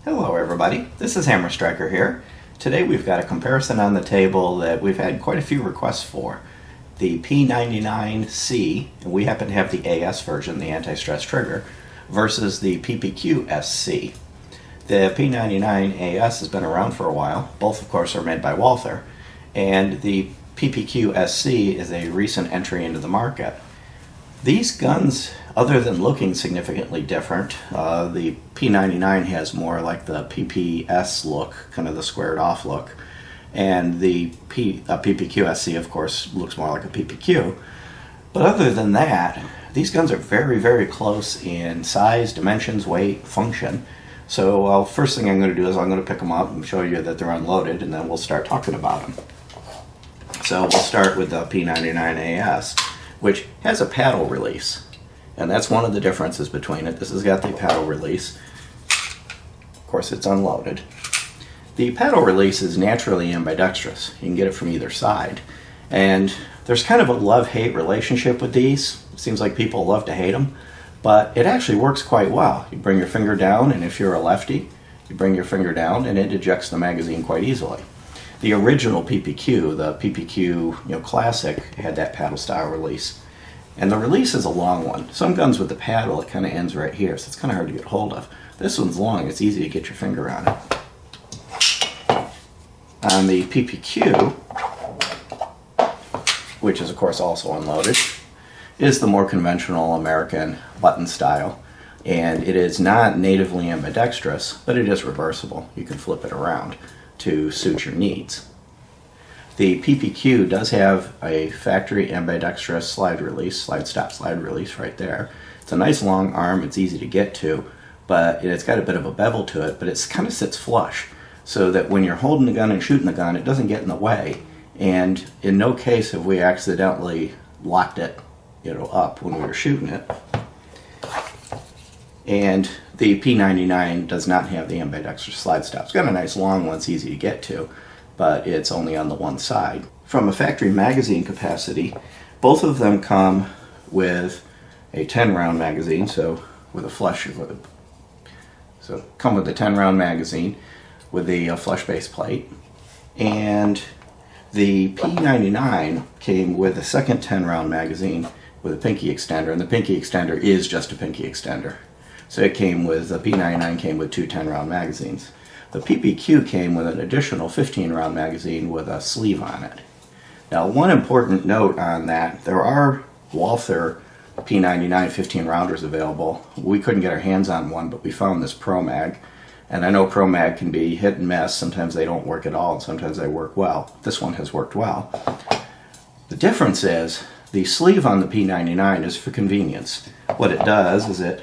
Hello everybody, this is Hammer Striker here. Today we've got a comparison on the table that we've had quite a few requests for. The P99c, and we happen to have the AS version, the anti-stress trigger, versus the PPQ SC. The P99 AS has been around for a while. Both of course are made by Walther, and the PPQ SC is a recent entry into the market. These guns, other than looking significantly different, the P99 has more like the PPS look, kind of the squared off look, and the PPQ SC of course looks more like a PPQ. But other than that, these guns are very, very close in size, dimensions, weight, function. So first thing I'm going to do is I'm going to pick them up and show you that they're unloaded, and then we'll start talking about them. So we'll start with the P99 AS, which has a paddle release. And that's one of the differences between it. This has got the paddle release. Of course, it's unloaded. The paddle release is naturally ambidextrous. You can get it from either side. And there's kind of a love-hate relationship with these. It seems like people love to hate them, but it actually works quite well. You bring your finger down, and if you're a lefty, you bring your finger down and it ejects the magazine quite easily. The original PPQ, the PPQ Classic, had that paddle style release. And the release is a long one. Some guns with the paddle, it kind of ends right here, so it's kind of hard to get hold of. This one's long, it's easy to get your finger on it. On the PPQ, which is of course also unloaded, is the more conventional American button style. And it is not natively ambidextrous, but it is reversible. You can flip it around to suit your needs. The PPQ does have a factory ambidextrous slide release, slide stop slide release right there. It's a nice long arm, it's easy to get to, but it's got a bit of a bevel to it, but it kind of sits flush so that when you're holding the gun and shooting the gun, it doesn't get in the way. And in no case have we accidentally locked it up when we were shooting it. And the P99 does not have the ambidextrous slide stop. It's got a nice long one, it's easy to get to, but it's only on the one side. From a factory magazine capacity, both of them come with a 10 round magazine, so with a flush, so come with a 10 round magazine with the flush base plate. And the P99 came with a second 10 round magazine with a pinky extender, and the pinky extender is just a pinky extender. So it came with, the P99 came with two 10 round magazines. The PPQ came with an additional 15 round magazine with a sleeve on it. Now, one important note on that, there are Walther P99 15 rounders available. We couldn't get our hands on one, but we found this Pro Mag. And I know Pro Mag can be hit and miss. Sometimes they don't work at all, and sometimes they work well. This one has worked well. The difference is, the sleeve on the P99 is for convenience. What it does is it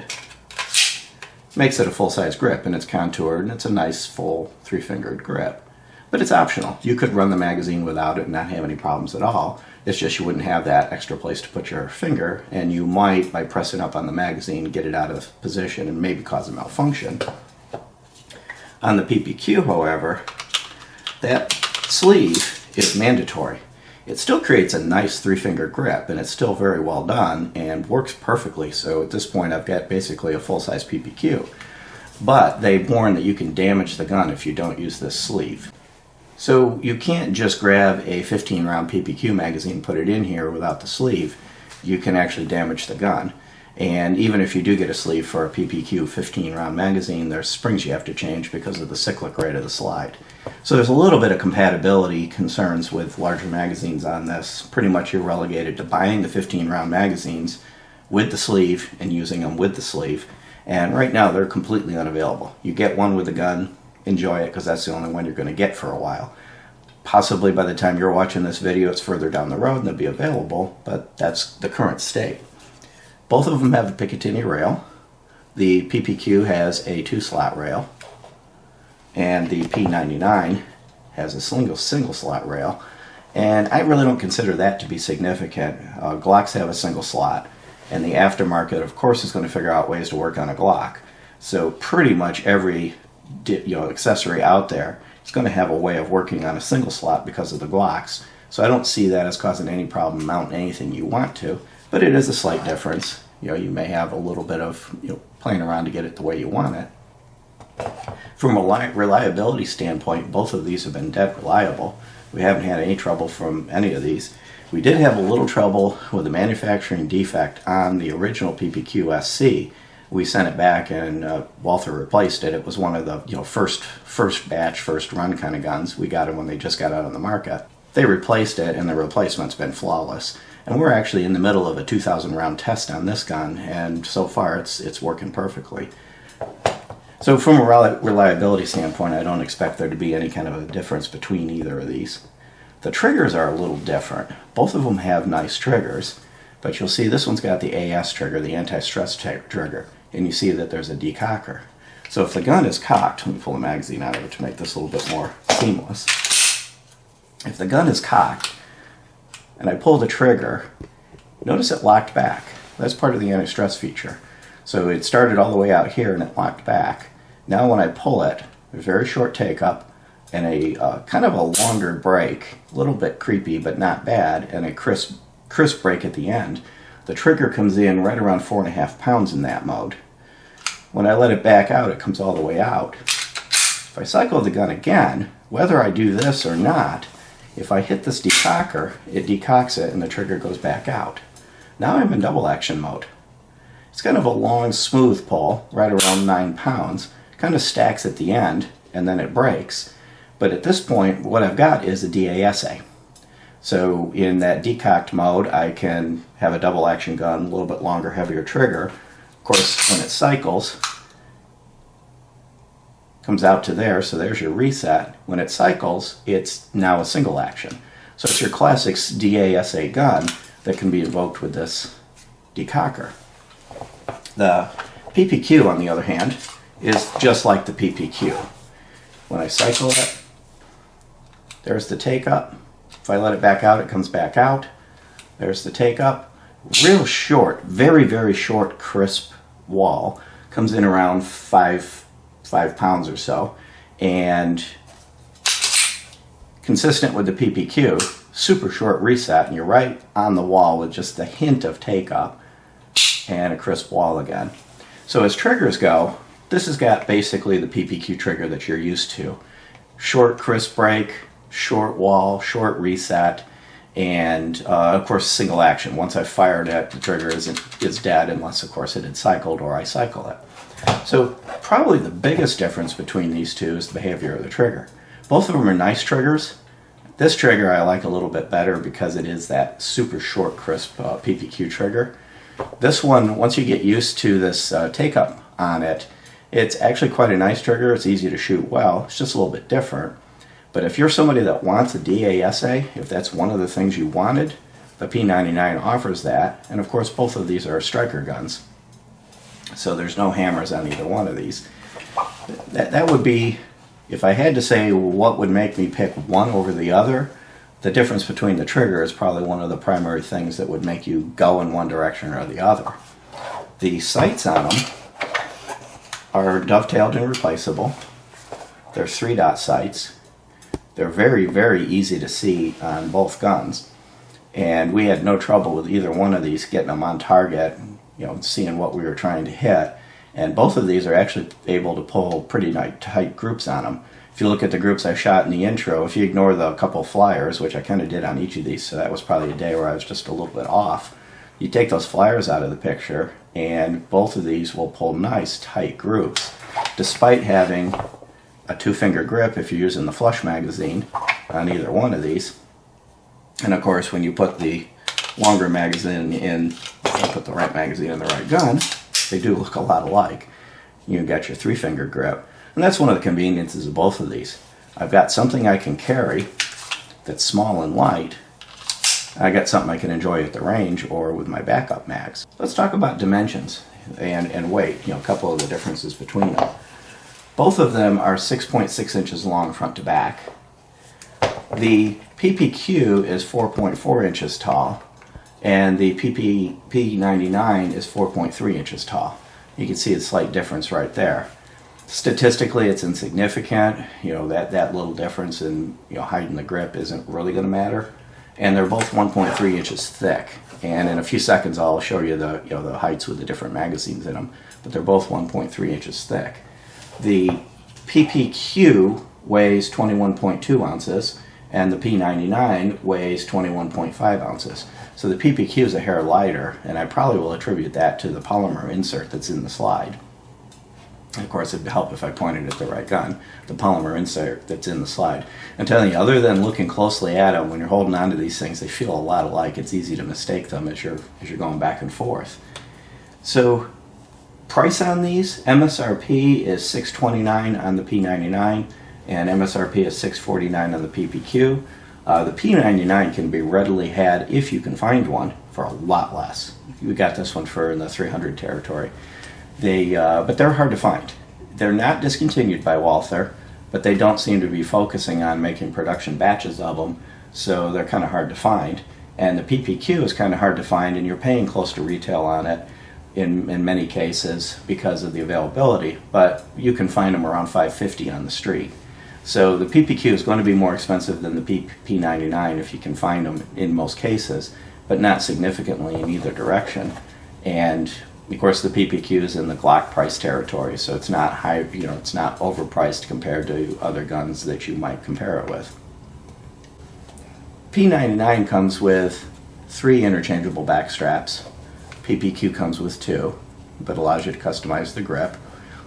makes it a full-size grip, and it's contoured, and it's a nice full three-fingered grip. But it's optional. You could run the magazine without it and not have any problems at all. It's just you wouldn't have that extra place to put your finger, and you might, by pressing up on the magazine, get it out of position and maybe cause a malfunction. On the PPQ, however, that sleeve is mandatory. It still creates a nice three-finger grip, and it's still very well done and works perfectly. So at this point I've got basically a full-size PPQ. But they warn that you can damage the gun if you don't use this sleeve. So you can't just grab a 15 round PPQ magazine, put it in here without the sleeve. You can actually damage the gun. And even if you do get a sleeve for a PPQ 15 round magazine, there's springs you have to change because of the cyclic rate of the slide. So there's a little bit of compatibility concerns with larger magazines on this. Pretty much you're relegated to buying the 15 round magazines with the sleeve and using them with the sleeve. And right now they're completely unavailable. You get one with the gun, enjoy it, because that's the only one you're going to get for a while. Possibly by the time you're watching this video it's further down the road and they'll be available, but that's the current state. Both of them have a Picatinny rail. The PPQ has a 2-slot rail, and the P99 has a single slot rail. And I really don't consider that to be significant. Glocks have a single slot, and the aftermarket, of course, is going to figure out ways to work on a Glock. So pretty much every accessory out there is going to have a way of working on a single slot because of the Glocks. So I don't see that as causing any problem mounting anything you want to. But it is a slight difference. You may have a little bit of playing around to get it the way you want it. From a reliability standpoint, both of these have been dead reliable. We haven't had any trouble from any of these. We did have a little trouble with a manufacturing defect on the original PPQ SC. We sent it back and Walther replaced it. It was one of the first batch, first run kind of guns. We got them when they just got out on the market. They replaced it and the replacement's been flawless. And we're actually in the middle of a 2,000 round test on this gun, and so far it's working perfectly. So from a reliability standpoint, I don't expect there to be any kind of a difference between either of these. The triggers are a little different. Both of them have nice triggers, but you'll see this one's got the AS trigger, the anti-stress trigger, and you see that there's a decocker. So if the gun is cocked, let me pull the magazine out of it to make this a little bit more seamless. If the gun is cocked, and I pull the trigger, notice it locked back. That's part of the anti-stress feature. So it started all the way out here and it locked back. Now when I pull it, a very short take up and a kind of a longer break, a little bit creepy but not bad, and a crisp break at the end. The trigger comes in right around 4.5 pounds in that mode. When I let it back out, it comes all the way out. If I cycle the gun again, whether I do this or not, if I hit this decocker, it decocks it and the trigger goes back out. Now I'm in double action mode. It's kind of a long, smooth pull, right around 9 pounds. Kind of stacks at the end, and then it breaks. But at this point, what I've got is a DASA. So in that decocked mode, I can have a double action gun, a little bit longer, heavier trigger. Of course, when it cycles, comes out to there, so there's your reset. When it cycles, it's now a single action. So it's your classic DASA gun that can be invoked with this decocker. The PPQ, on the other hand, is just like the PPQ. When I cycle it, there's the take up. If I let it back out, it comes back out. There's the take up. Real short, very, very short, crisp wall. Comes in around 5 pounds or so. And consistent with the PPQ, super short reset, and you're right on the wall with just the hint of take up and a crisp wall again. So as triggers go, this has got basically the PPQ trigger that you're used to. Short crisp break, short wall, short reset, and of course single action. Once I've fired it, the trigger is dead unless of course it had cycled or I cycle it. So probably the biggest difference between these two is the behavior of the trigger. Both of them are nice triggers. This trigger I like a little bit better because it is that super short crisp PPQ trigger. This one, once you get used to this take-up on it, it's actually quite a nice trigger. It's easy to shoot well. It's just a little bit different. But if you're somebody that wants a DASA, if that's one of the things you wanted, the P99 offers that. And of course, both of these are striker guns. So there's no hammers on either one of these. That would be, if I had to say what would make me pick one over the other, the difference between the trigger is probably one of the primary things that would make you go in one direction or the other. The sights on them are dovetailed and replaceable. They're 3-dot sights. They're very, very easy to see on both guns. And we had no trouble with either one of these getting them on target, seeing what we were trying to hit. And both of these are actually able to pull pretty tight groups on them. If you look at the groups I shot in the intro, if you ignore the couple flyers, which I kind of did on each of these, so that was probably a day where I was just a little bit off, you take those flyers out of the picture, and both of these will pull nice, tight groups, despite having a 2-finger grip if you're using the flush magazine on either one of these. And of course, when you put the longer magazine in, put the right magazine in the right gun, they do look a lot alike. You've got your 3-finger grip. And that's one of the conveniences of both of these. I've got something I can carry that's small and light. I got something I can enjoy at the range or with my backup mags. Let's talk about dimensions and weight, a couple of the differences between them. Both of them are 6.6 inches long front to back. The PPQ is 4.4 inches tall, and the P99 is 4.3 inches tall. You can see a slight difference right there. Statistically, it's insignificant. That little difference in height in the grip isn't really going to matter. And they're both 1.3 inches thick. And in a few seconds, I'll show you the heights with the different magazines in them. But they're both 1.3 inches thick. The PPQ weighs 21.2 ounces and the P99 weighs 21.5 ounces. So the PPQ is a hair lighter, and I probably will attribute that to the polymer insert that's in the slide. Of course, it'd help if I pointed at the right gun, the polymer insert that's in the slide. I'm telling you, other than looking closely at them, when you're holding on to these things, they feel a lot alike. It's easy to mistake them as you're going back and forth. So, price on these, MSRP is $629 on the P99, and MSRP is $649 on the PPQ. The P99 can be readily had, if you can find one, for a lot less. We got this one for in the 300 territory. But they're hard to find. They're not discontinued by Walther, but they don't seem to be focusing on making production batches of them, so they're kind of hard to find. And the PPQ is kind of hard to find, and you're paying close to retail on it in many cases because of the availability, but you can find them around $5.50 on the street. So the PPQ is going to be more expensive than the P99 if you can find them in most cases, but not significantly in either direction. And of course, the PPQ is in the Glock price territory, so it's not high, it's not overpriced compared to other guns that you might compare it with. P99 comes with 3 interchangeable back straps. PPQ comes with 2, but allows you to customize the grip.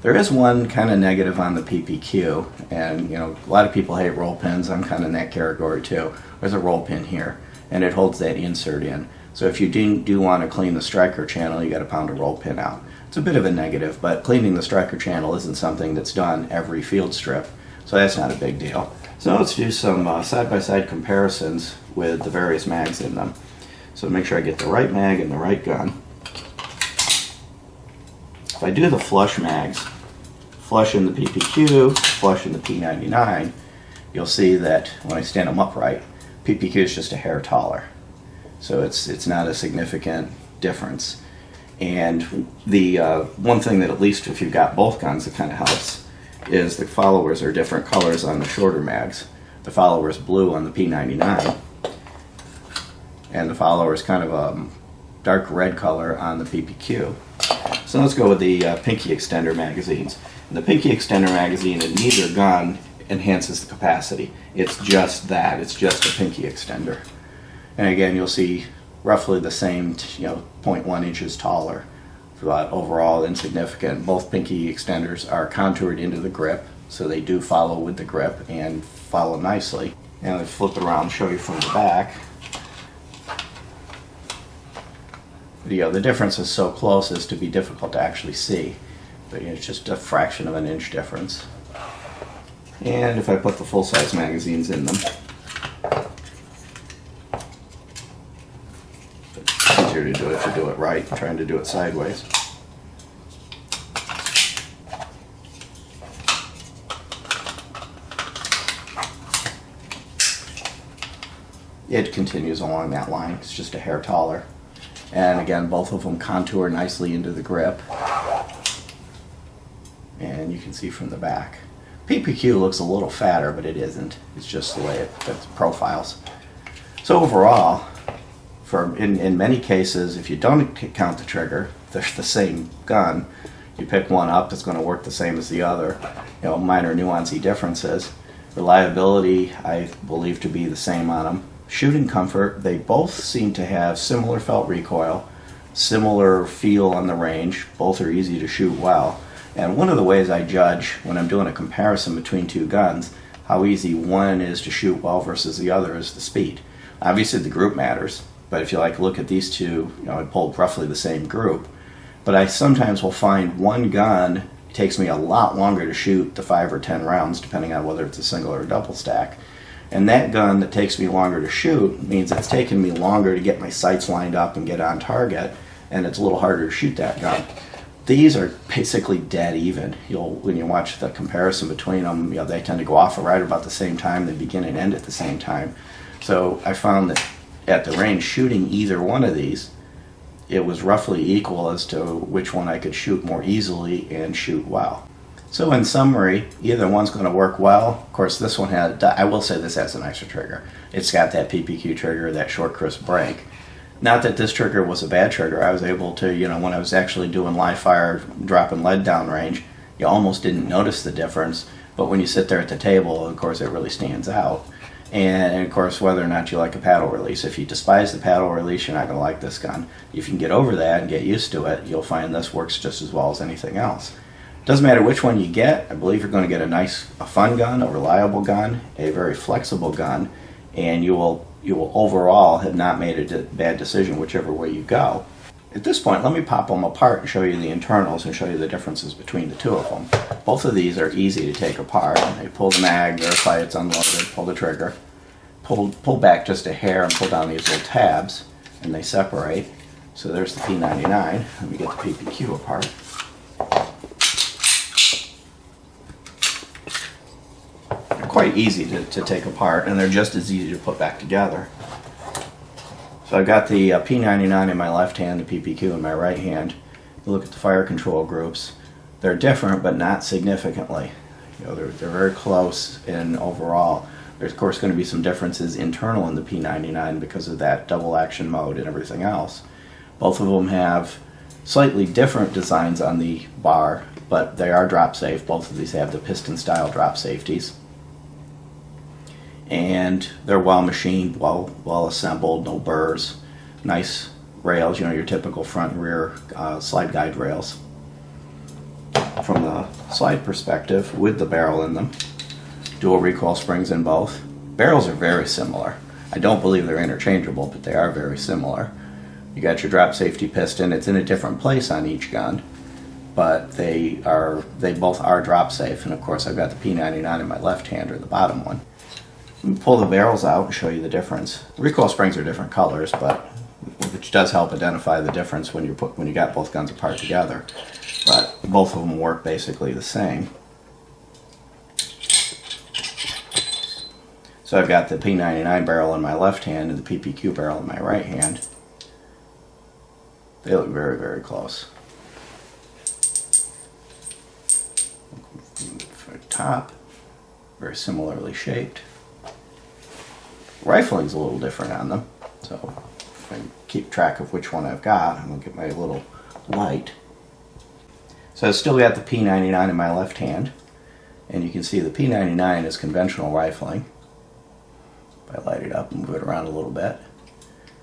There is one kind of negative on the PPQ, and a lot of people hate roll pins. I'm kind of in that category too. There's a roll pin here, and it holds that insert in. So if you do want to clean the striker channel, you got to pound a roll pin out. It's a bit of a negative, but cleaning the striker channel isn't something that's done every field strip, so that's not a big deal. So let's do some side-by-side comparisons with the various mags in them. So make sure I get the right mag and the right gun. If I do the flush mags, flush in the PPQ, flush in the P99, you'll see that when I stand them upright, PPQ is just a hair taller. So it's not a significant difference. And the one thing that, at least if you've got both guns, that kind of helps is the followers are different colors on the shorter mags. The follower is blue on the P99, and the follower is kind of a dark red color on the PPQ. So let's go with the Pinky Extender magazines. And the Pinky Extender magazine in neither gun enhances the capacity. It's just that. It's just a Pinky Extender. And again, you'll see roughly the same, 0.1 inches taller. But overall, insignificant. Both Pinky Extenders are contoured into the grip, so they do follow with the grip and follow nicely. And let's flip it around and show you from the back. The difference is so close as to be difficult to actually see, but it's just a fraction of an inch difference. And if I put the full-size magazines in them, it's easier to do it if you do it right. I'm trying to do it sideways. It continues along that line. It's just a hair taller. And again, both of them contour nicely into the grip. And you can see from the back. PPQ looks a little fatter, but it isn't. It's just the way it profiles. So overall, in many cases, if you don't count the trigger, they're the same gun. You pick one up, it's going to work the same as the other. Minor nuancey differences. Reliability, I believe to be the same on them. Shooting comfort, they both seem to have similar felt recoil, similar feel on the range. Both are easy to shoot well. And one of the ways I judge when I'm doing a comparison between two guns, how easy one is to shoot well versus the other, is the speed. Obviously the group matters, but if you look at these two, I pulled roughly the same group. But I sometimes will find one gun takes me a lot longer to shoot the 5 or 10 rounds, depending on whether it's a single or a double stack. And that gun that takes me longer to shoot means it's taken me longer to get my sights lined up and get on target, and it's a little harder to shoot that gun. These are basically dead even. When you watch the comparison between them, they tend to go off right about the same time. They begin and end at the same time. So I found that at the range, shooting either one of these, it was roughly equal as to which one I could shoot more easily and shoot well. So in summary, either one's going to work well. Of course, this one I will say this has a nicer trigger. It's got that PPQ trigger, that short crisp break. Not that this trigger was a bad trigger. I was able to, when I was actually doing live fire, dropping lead down range, you almost didn't notice the difference, but when you sit there at the table, of course, it really stands out. And of course, whether or not you like a paddle release. If you despise the paddle release, you're not going to like this gun. If you can get over that and get used to it, you'll find this works just as well as anything else. Doesn't matter which one you get. I believe you're going to get a fun gun, a reliable gun, a very flexible gun, and you will overall have not made a bad decision whichever way you go. At this point, let me pop them apart and show you the internals and show you the differences between the two of them. Both of these are easy to take apart. You pull the mag, verify it's unloaded, pull the trigger, pull back just a hair and pull down these little tabs, and they separate. So there's the P99. Let me get the PPQ apart. They're quite easy to take apart, and they're just as easy to put back together. So I've got the P99 in my left hand, the PPQ in my right hand. You look at the fire control groups. They're different, but not significantly. They're very close in overall. There's of course going to be some differences internal in the P99 because of that double action mode and everything else. Both of them have slightly different designs on the bar, but they are drop safe. Both of these have the piston style drop safeties. And they're well machined, well assembled, no burrs, nice rails, your typical front and rear slide guide rails. From the slide perspective, with the barrel in them, dual recoil springs in both. Barrels are very similar. I don't believe they're interchangeable, but they are very similar. You got your drop safety piston. It's in a different place on each gun, but they both are drop safe. And of course, I've got the P99 in my left hand, or the bottom one. Let me pull the barrels out and show you the difference. Recoil springs are different colors, but which does help identify the difference when you got both guns apart together. But both of them work basically the same. So I've got the P99 barrel in my left hand and the PPQ barrel in my right hand. They look very, very close. For the top, very similarly shaped. Rifling's a little different on them, so if I keep track of which one I've got, I'm going to get my little light. So I've still got the P99 in my left hand, and you can see the P99 is conventional rifling. If I light it up and move it around a little bit.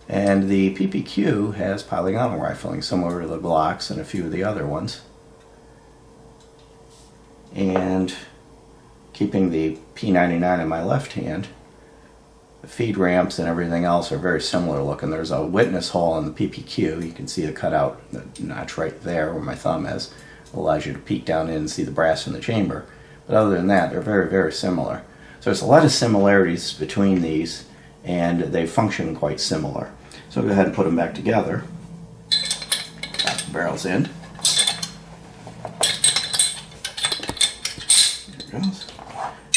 And the PPQ has polygonal rifling, similar to the Glocks and a few of the other ones. And keeping the P99 in my left hand, the feed ramps and everything else are very similar looking. There's a witness hole in the PPQ. You can see the cutout, the notch right there where my thumb is. It allows you to peek down in and see the brass in the chamber. But other than that, they're very, very similar. So there's a lot of similarities between these, and they function quite similar. So I'll go ahead and put them back together. Got the barrels in. There it goes.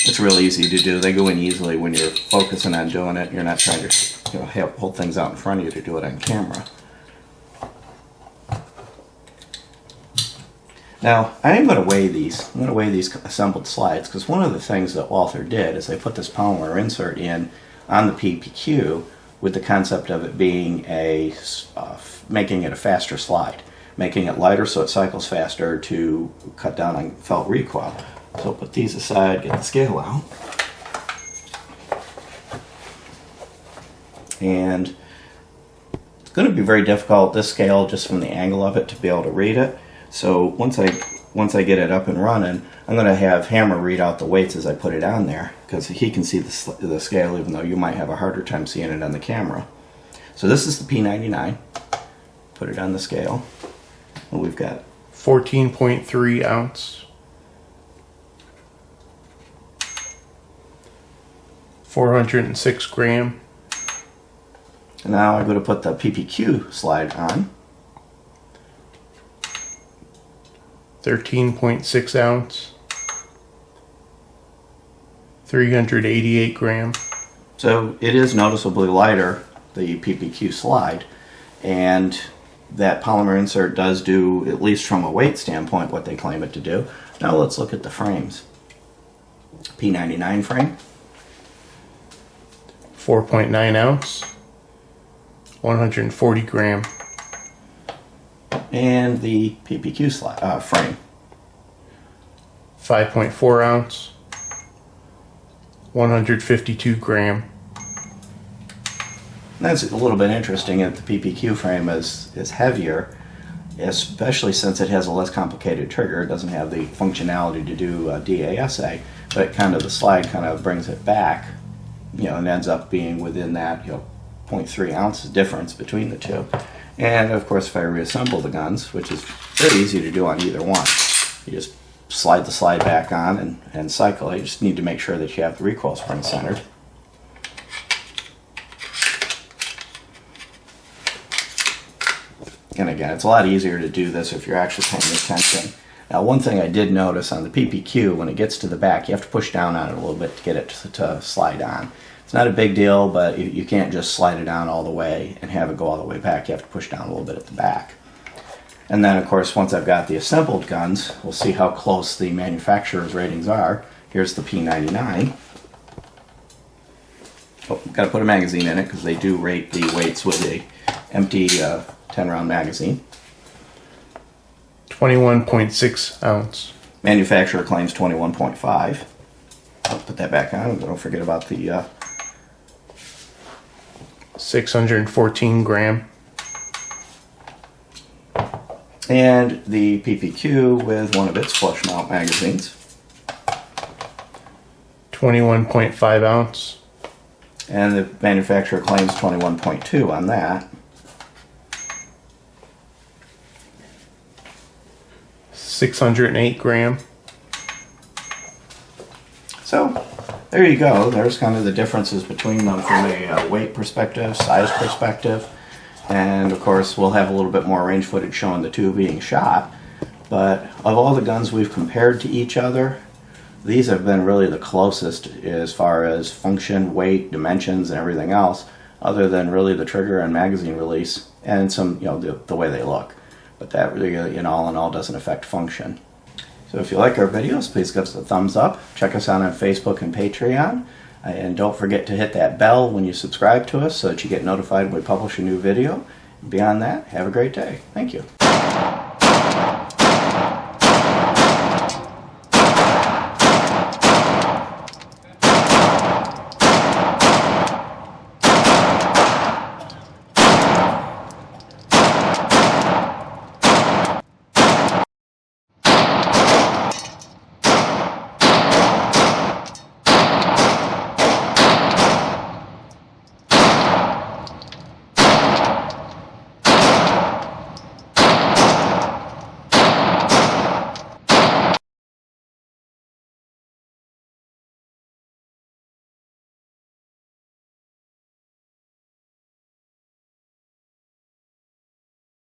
It's real easy to do. They go in easily when you're focusing on doing it. You're not trying to hold things out in front of you to do it on camera. Now, I am going to weigh these. I'm going to weigh these assembled slides, because one of the things that Walther did is they put this polymer insert in on the PPQ with the concept of it being making it a faster slide, making it lighter so it cycles faster to cut down on felt recoil. So put these aside, get the scale out. And it's going to be very difficult, this scale, just from the angle of it, to be able to read it. So once I get it up and running, I'm going to have Hammer read out the weights as I put it on there, because he can see the scale, even though you might have a harder time seeing it on the camera. So this is the P99. Put it on the scale. And we've got 14.3 ounce. 406 gram. And now I'm going to put the PPQ slide on. 13.6 ounce. 388 gram. So it is noticeably lighter, the PPQ slide, and that polymer insert does do, at least from a weight standpoint, what they claim it to do. Now let's look at the frames. P99 frame. 4.9 ounce. 140 gram. And the PPQ frame. 5.4 ounce, 152 gram. That's a little bit interesting that the PPQ frame is heavier, especially since it has a less complicated trigger. It doesn't have the functionality to do DASA, but the slide kind of brings it back, and ends up being within that 0.3 ounces difference between the two. And of course, if I reassemble the guns, which is very easy to do on either one, you just slide the slide back on and cycle. You just need to make sure that you have the recoil spring centered. And again, it's a lot easier to do this if you're actually paying attention. Now, one thing I did notice on the PPQ, when it gets to the back, you have to push down on it a little bit to get it to slide on. It's not a big deal, but you can't just slide it down all the way and have it go all the way back. You have to push down a little bit at the back. And then, of course, once I've got the assembled guns, we'll see how close the manufacturer's ratings are. Here's the P99. Oh, got to put a magazine in it because they do rate the weights with a empty 10-round magazine. 21.6 ounce. Manufacturer claims 21.5. I'll put that back on. Don't forget about the 614 gram. And the PPQ with one of its flush mount magazines. 21.5 ounce. And the manufacturer claims 21.2 on that. 608 gram. So there you go. There's kind of the differences between them from a weight perspective, size perspective, and of course we'll have a little bit more range footage showing the two being shot. But of all the guns we've compared to each other, these have been really the closest as far as function, weight, dimensions, and everything else, other than really the trigger and magazine release and some, the way they look. But that really, in all doesn't affect function. So if you like our videos, please give us a thumbs up. Check us out on Facebook and Patreon. And don't forget to hit that bell when you subscribe to us so that you get notified when we publish a new video. Beyond that, have a great day. Thank you.